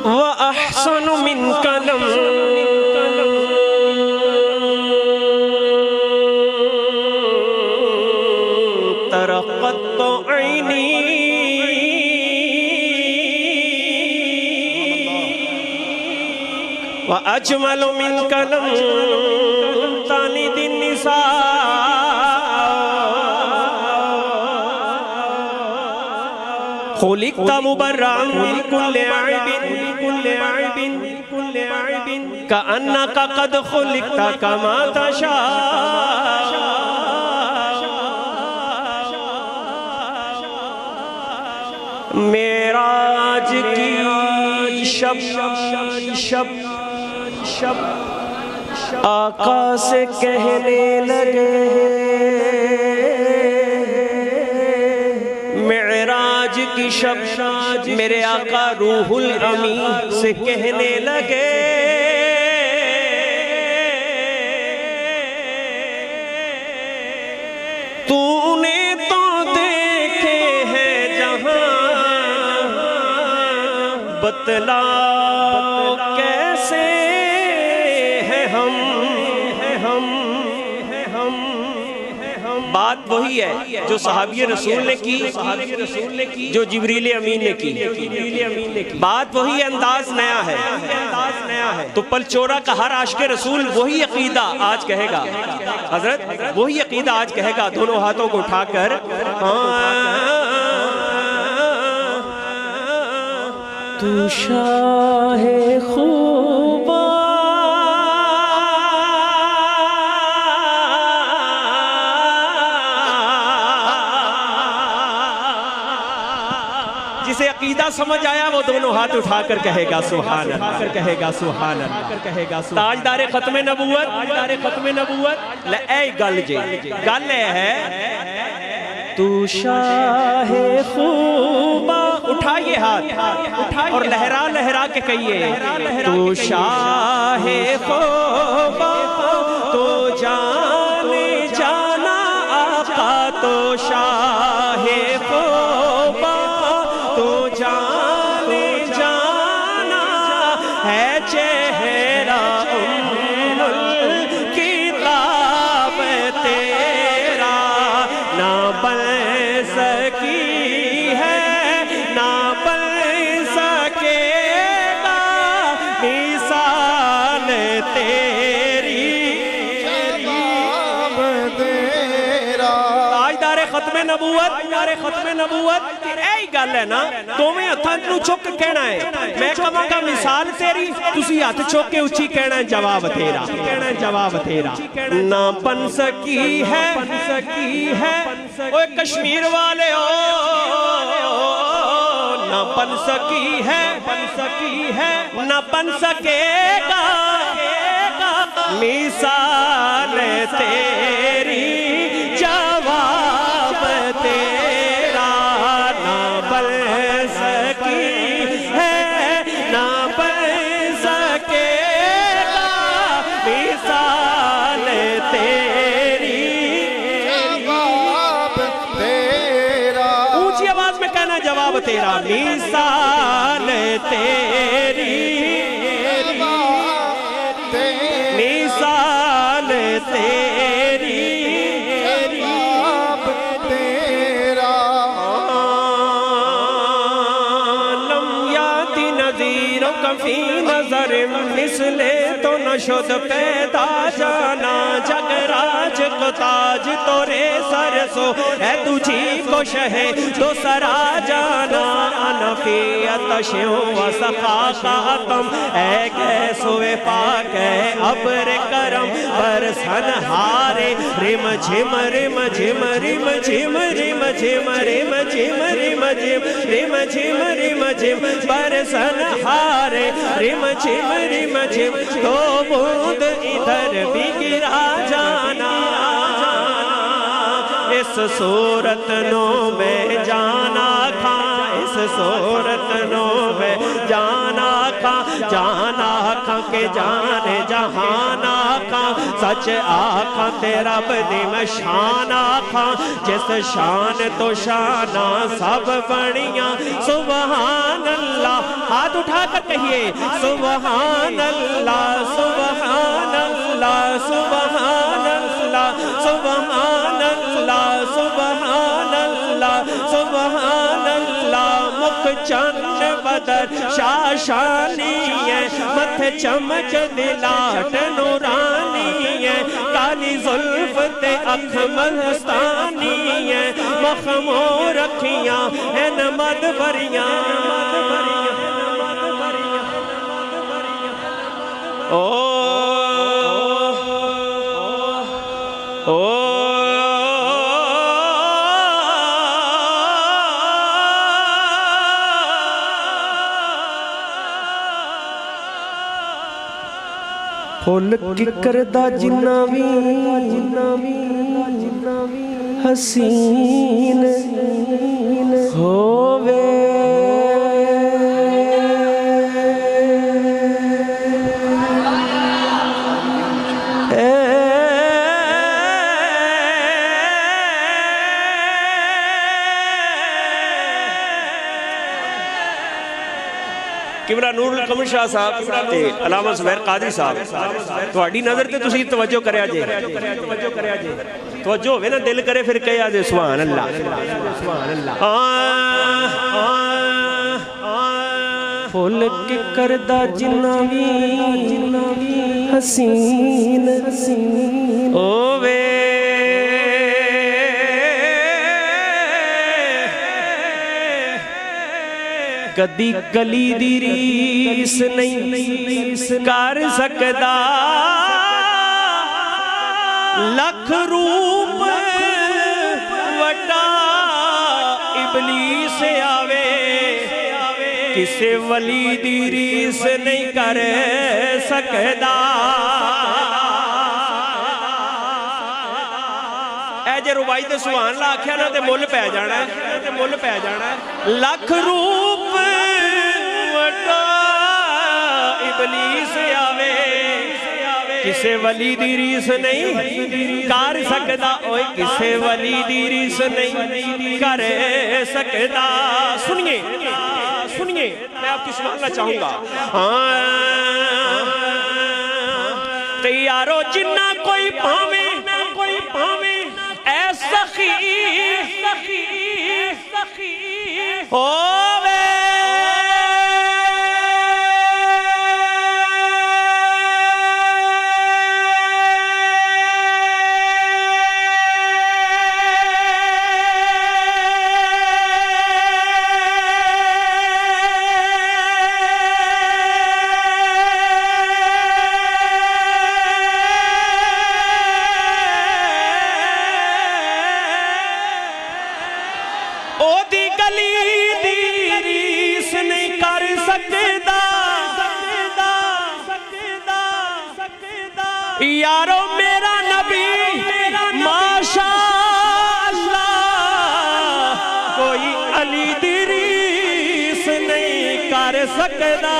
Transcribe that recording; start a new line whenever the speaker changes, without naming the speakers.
وَأَحْسَنُ مِنْكَ لَمْ تَرَ قَطُّ عَيْنِي وَأَجْمَلُ مِنْكَ لَمْ تَلِدِ النِّسَاءُ خُلِقْتَ مُبَرَّأً مِنْ كُلِّ عَيْبٍ كَأَنَّكَ قَدْ خُلِقْتَ كَمَا تَشَاءُ معراج کی شب آقا سے کہنے لگے معراج کی شب میرے آقا روح الامین سے کہنے لگے تو نے تو دیکھے ہیں جہاں بتلا کیسے ہیں ہم بات وہی ہے جو صحابی رسول نے کی جو جبریل امین نے کی بات وہی ہے انداز نیا ہے تو پلچورا کا ہر عاشق رسول وہی عقیدہ آج کہے گا حضرت وہی عقیدہ آج کہے گا دونوں ہاتھوں کو اٹھا کر تو شاہ خوبا جسے عقیدہ سمجھ آیا وہ دونوں ہاتھ اٹھا کر کہے گا سبحان اللہ تاجدار ختم نبوت اے گل جے گل ہے تو شاہ خوبا اٹھائیے ہاتھ اور لہرا کے کہیے تو شاہ خوبا تو جانے جانا آقا تو شاہ خوبا تو جانے جانا ہے چہرہ ام الکتاب تیرا نہ بن سکی ہے نہ بن سکے گا مثال تیری تاجدار ختم نبوت اے گل ہے نا دوویں ہتھاں نوں چک کہنا ہے میں کہاں گا مثال تیری تسی ہاتھ چک کے اچھی کہنا ہے جواب تیرا نہ بن سکی ہے اوے کشمیر والے ہو نہ بن سکی ہے نہ بن سکے گا مثال تیری جواب تیرا نہ بن سکی ہے نہ بن سکے گا مثال تیری
جواب تیرا
اونچی آواز میں کہنا جواب تیرا مثال تیری مثال تیری فی نظر مثل تو نشد پیدا جانا جگراج کو تاج تورے سر سو ہے تجھی کو شہ تو سرا جانا انفی اتشوں و سخاقاتم اے گیسوے پاک ہے عبر کرم برسن ہارے رم جھم رم جھم رم جھم رم جھم رم جھم رم جھم رم جھم رم جھم برسن ہارے رم جھم تو بوند ادھر بھی گرا جانا اس صورت نو میں جانا کھا اس صورت نو میں جانا کھا جانا کھا کہ جان جہانا کھا سچ آکھاں تے رب دی میں شان آکھاں جس شان تو شانہ سب بڑیاں سبحان اللہ ہاتھ اٹھا کر کہیے سبحان اللہ سبحان اللہ سبحان اللہ سبحان اللہ سبحان اللہ سبحان اللہ مکھ چند بدر شاشانی ہے متھ چمک دلاٹ نورانی ہے کالی ظلف تے اکھ مستانی ہے مخمور رکھیاں ہیں نمد بریاں
پھول کی کردہ جناوی حسین ہووے
کمرہ نور القمر شاہ صاحب تے علامہ زبیر قادری صاحب تواڈی نظر تے تسی توجہ کریا جے توجہ ہوئے نا دل کرے پھر کہیا جے سبحان اللہ
پھول کی کردہ جناوی حسین
ہووے
کدی کلی دی ریس نہیں کر سکدا
لکھ روپ وٹا ابلیس آوے کسے ولی دی ریس نہیں کر سکدا اے جے ربائی تے سبحان اللہ آکھیا نا تے مل پہ جانا ہے لکھ روپ وٹا ابلیس آوے کسے ولی دی ریس نہیں کر سکدا اوئے کسے ولی دی ریس نہیں کر سکدا سنیے میں آپ کی سنانا چاہوں گا تیارو جنہ کوئی پاویں اے سخی ہووے یارو میرا نبی ماشاءاللہ کوئی علی دی ریس نہیں کر سکدا